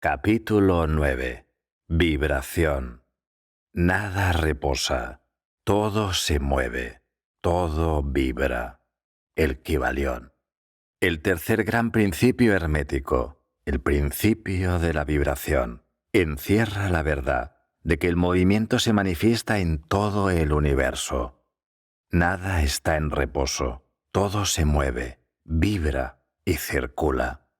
Capítulo 9. Vibración. Nada reposa, todo se mueve, todo vibra. El Kybalión. El tercer gran principio hermético, el principio de la vibración, encierra la verdad de que el movimiento se manifiesta en todo el universo. Nada está en reposo, todo se mueve, vibra y circula.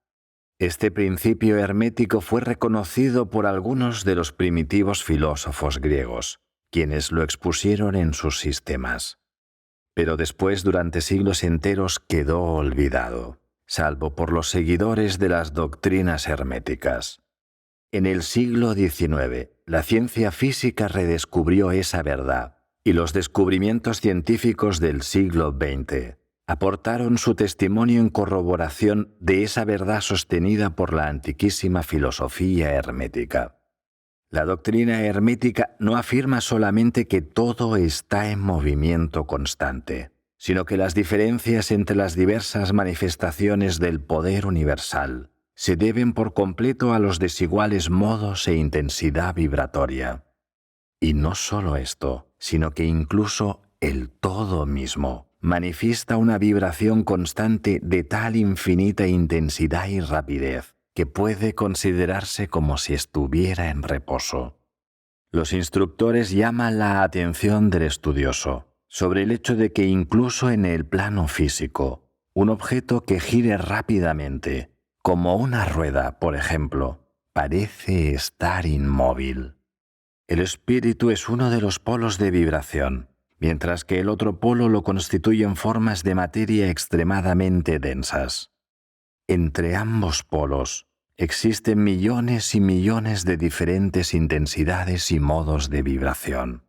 Este principio hermético fue reconocido por algunos de los primitivos filósofos griegos, quienes lo expusieron en sus sistemas. Pero después, durante siglos enteros, quedó olvidado, salvo por los seguidores de las doctrinas herméticas. En el siglo XIX, la ciencia física redescubrió esa verdad, y los descubrimientos científicos del siglo XX aportaron su testimonio en corroboración de esa verdad sostenida por la antiquísima filosofía hermética. La doctrina hermética no afirma solamente que todo está en movimiento constante, sino que las diferencias entre las diversas manifestaciones del poder universal se deben por completo a los desiguales modos e intensidad vibratoria. Y no solo esto, sino que incluso el todo mismo manifiesta una vibración constante de tal infinita intensidad y rapidez que puede considerarse como si estuviera en reposo. Los instructores llaman la atención del estudioso sobre el hecho de que incluso en el plano físico, un objeto que gire rápidamente, como una rueda, por ejemplo, parece estar inmóvil. El espíritu es uno de los polos de vibración, mientras que el otro polo lo constituyen formas de materia extremadamente densas. Entre ambos polos existen millones y millones de diferentes intensidades y modos de vibración.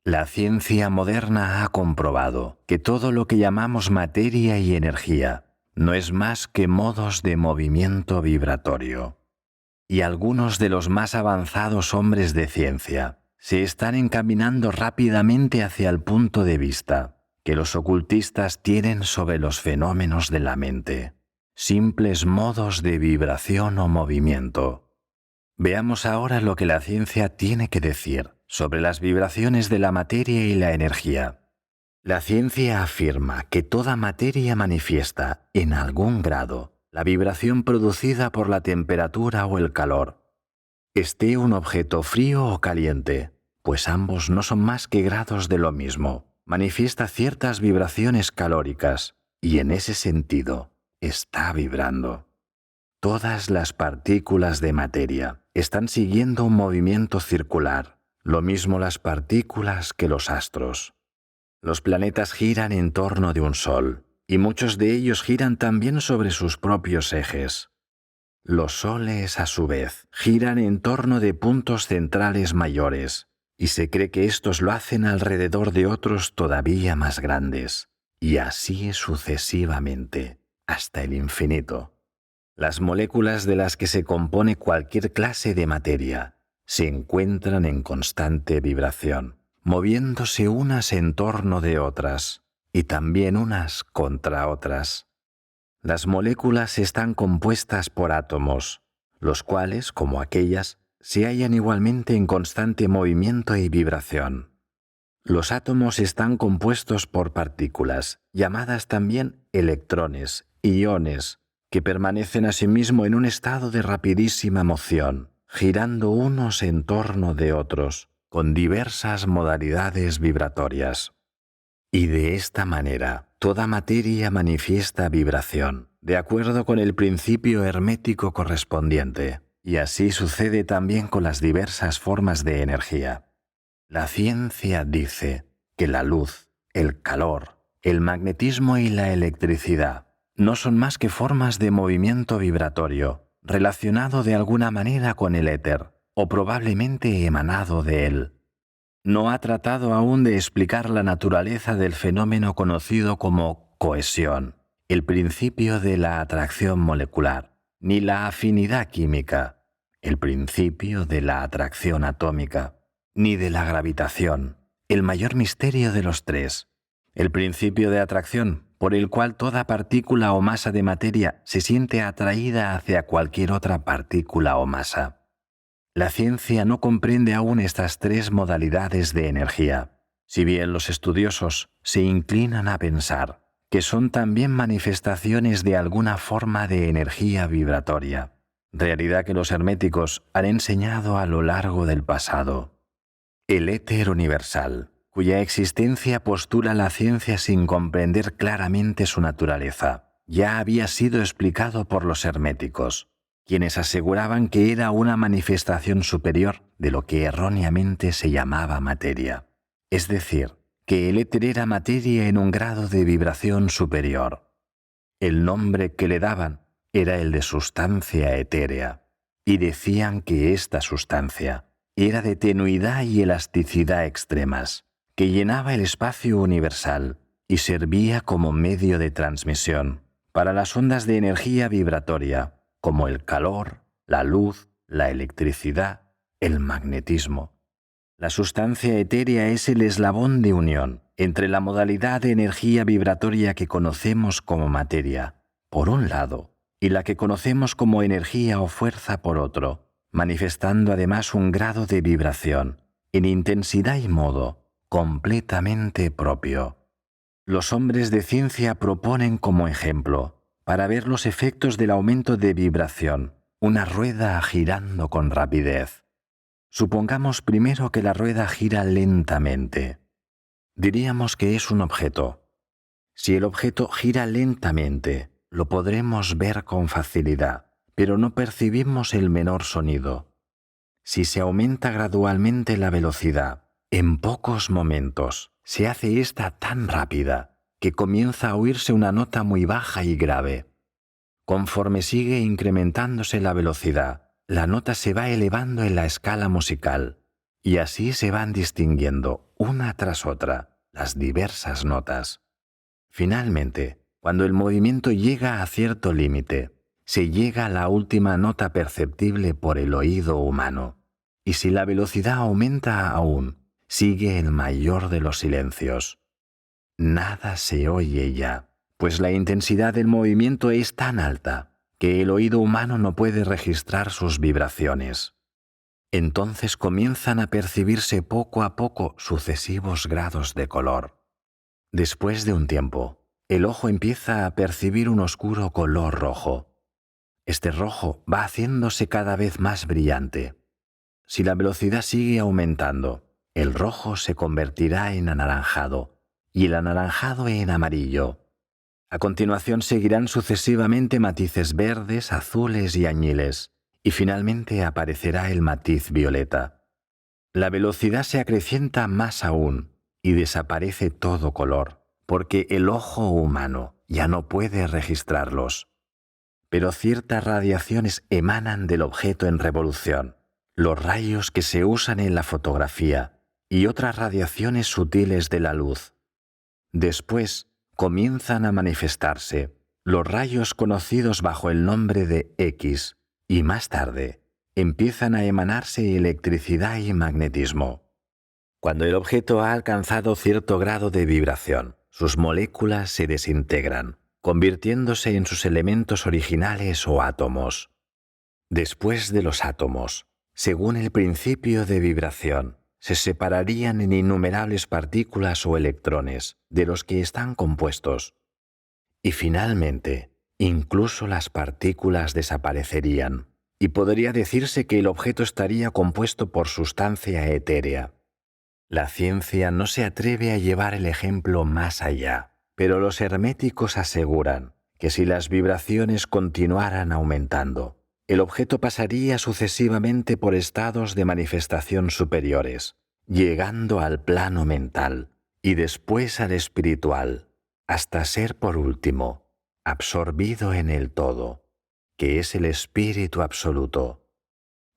La ciencia moderna ha comprobado que todo lo que llamamos materia y energía no es más que modos de movimiento vibratorio. Y algunos de los más avanzados hombres de ciencia se están encaminando rápidamente hacia el punto de vista que los ocultistas tienen sobre los fenómenos de la mente, simples modos de vibración o movimiento. Veamos ahora lo que la ciencia tiene que decir sobre las vibraciones de la materia y la energía. La ciencia afirma que toda materia manifiesta, en algún grado, la vibración producida por la temperatura o el calor. Esté un objeto frío o caliente, pues ambos no son más que grados de lo mismo, manifiesta ciertas vibraciones calóricas y en ese sentido está vibrando. Todas las partículas de materia están siguiendo un movimiento circular, lo mismo las partículas que los astros. Los planetas giran en torno de un sol, y muchos de ellos giran también sobre sus propios ejes. Los soles, a su vez, giran en torno de puntos centrales mayores, y se cree que estos lo hacen alrededor de otros todavía más grandes, y así sucesivamente, hasta el infinito. Las moléculas de las que se compone cualquier clase de materia se encuentran en constante vibración, moviéndose unas en torno de otras, y también unas contra otras. Las moléculas están compuestas por átomos, los cuales, como aquellas, se hallan igualmente en constante movimiento y vibración. Los átomos están compuestos por partículas, llamadas también electrones, iones, que permanecen asimismo en un estado de rapidísima moción, girando unos en torno de otros, con diversas modalidades vibratorias. Y de esta manera, toda materia manifiesta vibración, de acuerdo con el principio hermético correspondiente, y así sucede también con las diversas formas de energía. La ciencia dice que la luz, el calor, el magnetismo y la electricidad no son más que formas de movimiento vibratorio, relacionado de alguna manera con el éter, o probablemente emanado de él. No ha tratado aún de explicar la naturaleza del fenómeno conocido como cohesión, el principio de la atracción molecular, ni la afinidad química, el principio de la atracción atómica, ni de la gravitación, el mayor misterio de los tres, el principio de atracción, por el cual toda partícula o masa de materia se siente atraída hacia cualquier otra partícula o masa. La ciencia no comprende aún estas tres modalidades de energía, si bien los estudiosos se inclinan a pensar que son también manifestaciones de alguna forma de energía vibratoria, realidad que los herméticos han enseñado a lo largo del pasado. El éter universal, cuya existencia postula la ciencia sin comprender claramente su naturaleza, ya había sido explicado por los herméticos, quienes aseguraban que era una manifestación superior de lo que erróneamente se llamaba materia. Es decir, que el éter era materia en un grado de vibración superior. El nombre que le daban era el de sustancia etérea, y decían que esta sustancia era de tenuidad y elasticidad extremas, que llenaba el espacio universal y servía como medio de transmisión para las ondas de energía vibratoria, como el calor, la luz, la electricidad, el magnetismo. La sustancia etérea es el eslabón de unión entre la modalidad de energía vibratoria que conocemos como materia, por un lado, y la que conocemos como energía o fuerza por otro, manifestando además un grado de vibración, en intensidad y modo, completamente propio. Los hombres de ciencia proponen como ejemplo, para ver los efectos del aumento de vibración, una rueda girando con rapidez. Supongamos primero que la rueda gira lentamente. Diríamos que es un objeto. Si el objeto gira lentamente, lo podremos ver con facilidad, pero no percibimos el menor sonido. Si se aumenta gradualmente la velocidad, en pocos momentos se hace esta tan rápida que comienza a oírse una nota muy baja y grave. Conforme sigue incrementándose la velocidad, la nota se va elevando en la escala musical, y así se van distinguiendo, una tras otra, las diversas notas. Finalmente, cuando el movimiento llega a cierto límite, se llega a la última nota perceptible por el oído humano, y si la velocidad aumenta aún, sigue el mayor de los silencios. Nada se oye ya, pues la intensidad del movimiento es tan alta que el oído humano no puede registrar sus vibraciones. Entonces comienzan a percibirse poco a poco sucesivos grados de color. Después de un tiempo, el ojo empieza a percibir un oscuro color rojo. Este rojo va haciéndose cada vez más brillante. Si la velocidad sigue aumentando, el rojo se convertirá en anaranjado y el anaranjado en amarillo. A continuación seguirán sucesivamente matices verdes, azules y añiles, y finalmente aparecerá el matiz violeta. La velocidad se acrecienta más aún y desaparece todo color, porque el ojo humano ya no puede registrarlos. Pero ciertas radiaciones emanan del objeto en revolución, los rayos que se usan en la fotografía y otras radiaciones sutiles de la luz. Después comienzan a manifestarse los rayos conocidos bajo el nombre de X y más tarde empiezan a emanarse electricidad y magnetismo. Cuando el objeto ha alcanzado cierto grado de vibración, sus moléculas se desintegran, convirtiéndose en sus elementos originales o átomos. Después de los átomos, según el principio de vibración, se separarían en innumerables partículas o electrones de los que están compuestos. Y finalmente, incluso las partículas desaparecerían, y podría decirse que el objeto estaría compuesto por sustancia etérea. La ciencia no se atreve a llevar el ejemplo más allá, pero los herméticos aseguran que si las vibraciones continuaran aumentando, el objeto pasaría sucesivamente por estados de manifestación superiores, llegando al plano mental y después al espiritual, hasta ser por último absorbido en el todo, que es el espíritu absoluto.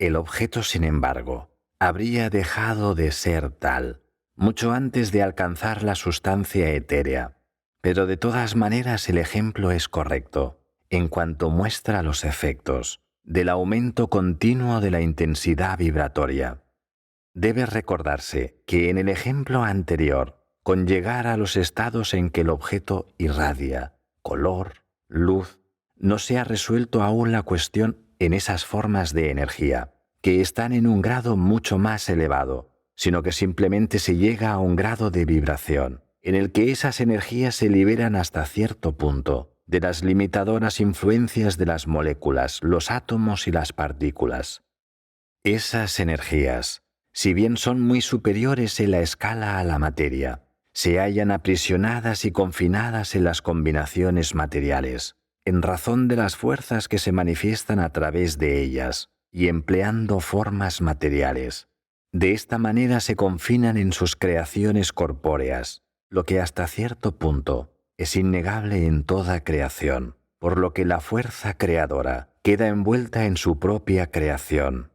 El objeto, sin embargo, habría dejado de ser tal mucho antes de alcanzar la sustancia etérea, pero de todas maneras el ejemplo es correcto en cuanto muestra los efectos del aumento continuo de la intensidad vibratoria. Debe recordarse que en el ejemplo anterior con llegar a los estados en que el objeto irradia, color, luz. No se ha resuelto aún la cuestión en esas formas de energía, que están en un grado mucho más elevado, sino que simplemente se llega a un grado de vibración, en el que esas energías se liberan hasta cierto punto de las limitadoras influencias de las moléculas, los átomos y las partículas. Esas energías, si bien son muy superiores en la escala a la materia, se hallan aprisionadas y confinadas en las combinaciones materiales, en razón de las fuerzas que se manifiestan a través de ellas y empleando formas materiales. De esta manera se confinan en sus creaciones corpóreas, lo que hasta cierto punto es innegable en toda creación, por lo que la fuerza creadora queda envuelta en su propia creación.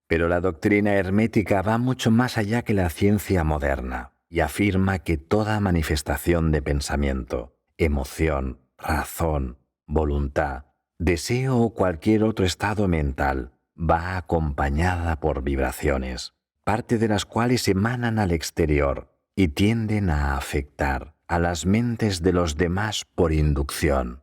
Pero la doctrina hermética va mucho más allá que la ciencia moderna y afirma que toda manifestación de pensamiento, emoción, razón, voluntad, deseo o cualquier otro estado mental va acompañada por vibraciones, parte de las cuales emanan al exterior y tienden a afectar a las mentes de los demás por inducción.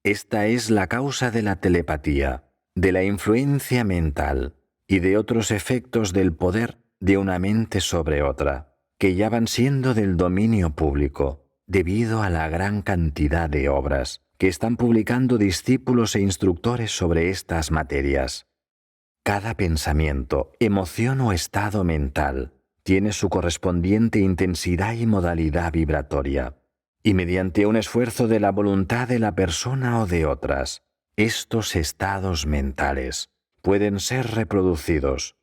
Esta es la causa de la telepatía, de la influencia mental y de otros efectos del poder de una mente sobre otra, que ya van siendo del dominio público, debido a la gran cantidad de obras que están publicando discípulos e instructores sobre estas materias. Cada pensamiento, emoción o estado mental tiene su correspondiente intensidad y modalidad vibratoria, y mediante un esfuerzo de la voluntad de la persona o de otras, estos estados mentales pueden ser reproducidos,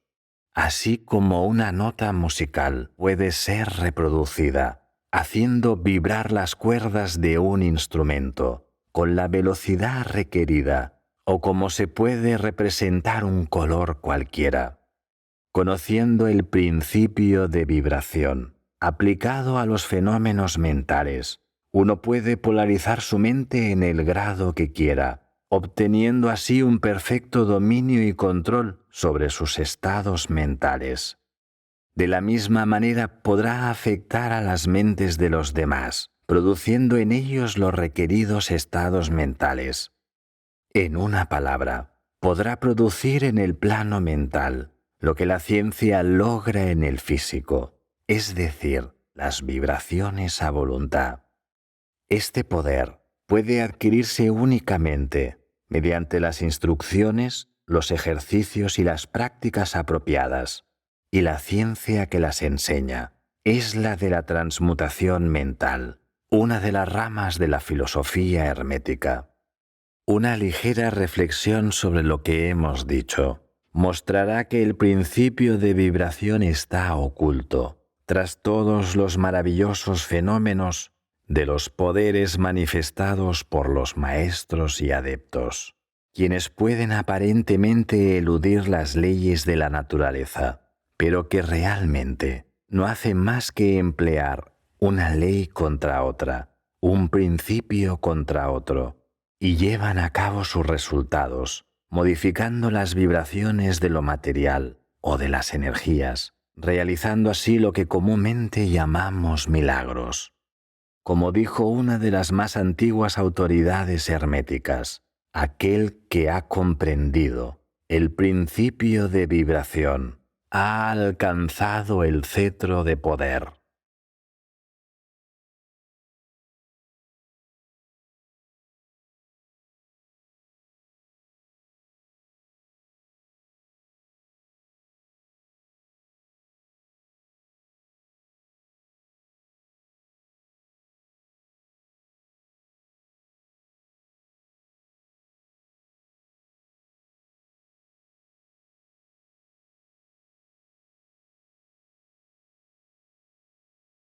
así como una nota musical puede ser reproducida, haciendo vibrar las cuerdas de un instrumento con la velocidad requerida, o como se puede representar un color cualquiera. Conociendo el principio de vibración aplicado a los fenómenos mentales, uno puede polarizar su mente en el grado que quiera, obteniendo así un perfecto dominio y control sobre sus estados mentales. De la misma manera podrá afectar a las mentes de los demás, produciendo en ellos los requeridos estados mentales. En una palabra, podrá producir en el plano mental lo que la ciencia logra en el físico, es decir, las vibraciones a voluntad. Este poder puede adquirirse únicamente mediante las instrucciones, los ejercicios y las prácticas apropiadas, y la ciencia que las enseña es la de la transmutación mental, una de las ramas de la filosofía hermética. Una ligera reflexión sobre lo que hemos dicho mostrará que el principio de vibración está oculto tras todos los maravillosos fenómenos de los poderes manifestados por los maestros y adeptos, quienes pueden aparentemente eludir las leyes de la naturaleza, pero que realmente no hacen más que emplear una ley contra otra, un principio contra otro, y llevan a cabo sus resultados, modificando las vibraciones de lo material o de las energías, realizando así lo que comúnmente llamamos milagros. Como dijo una de las más antiguas autoridades herméticas, aquel que ha comprendido el principio de vibración ha alcanzado el cetro de poder.